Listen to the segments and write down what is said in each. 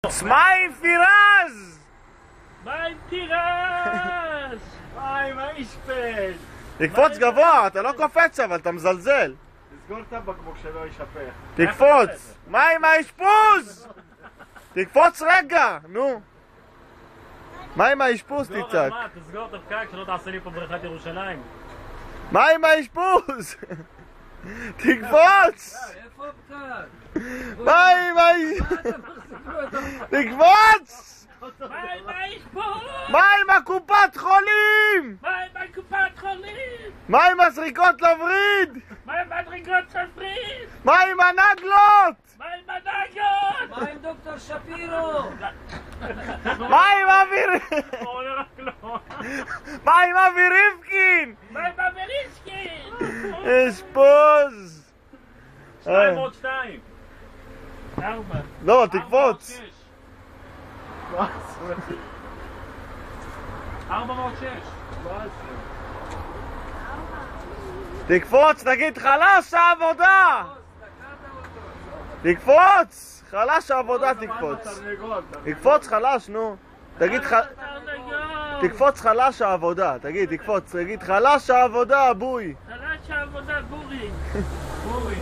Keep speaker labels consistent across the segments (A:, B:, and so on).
A: מים פירז!
B: מים פירז! מים האישפל!
A: תקפוץ גבוה, אתה לא קופץ אבל, אתה מזלזל.
B: תסגור את הבקבוק שלא יישפך.
A: תקפוץ! מים האשפוז! תקפוץ רגע, נו. מים האשפוז תצעק.
B: תסגור את הפקק שלא תעשה לי פה בריכת ירושלים.
A: מים האשפוז! תקפוץ!
C: איפה הפקק?
A: מים האשפוז! תקפוץ!
B: מים האשפוז!
A: מים הקופת חולים!
B: מים בקופת חולים!
A: מים הזריקות לווריד!
B: מים מדרגות שפריד!
A: מים הנגלות!
B: מים בנגות!
C: מה עם דוקטור שפירו?
A: מים אבי... מים אבי ריבקין!
B: מים בבריסקין!
A: אשפוז!
B: 2 עוד 2 4
A: לא, תקפוץ!
B: 406
A: תקפוץ, תגיד חלש העבודה! תקפוץ! חלש העבודה תקפוץ. תקפוץ חלש, נו. תגיד תקפוץ חלש העבודה. תגיד, תקפוץ. תגיד חלש העבודה, בוי.
B: חלש העבודה, בורי. בורי.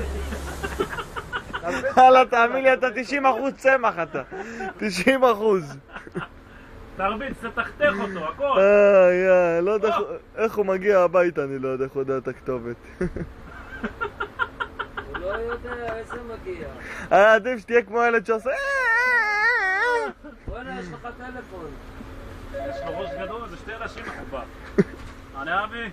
A: הלאה, תאמין לי, אתה 90% צמח אתה. 90%.
B: תרביץ, תחתך אותו, הכל.
A: לא יודע איך הוא מגיע הביתה, אני לא יודע איך הוא יודע את הכתובת.
C: הוא לא יודע איזה מגיע.
A: עדיף שתהיה כמו ילד שעושה
C: בוא'נה, יש לך טלפון.
B: יש לו ראש גדול, זה 2 אנשים מחובר. אני אבי?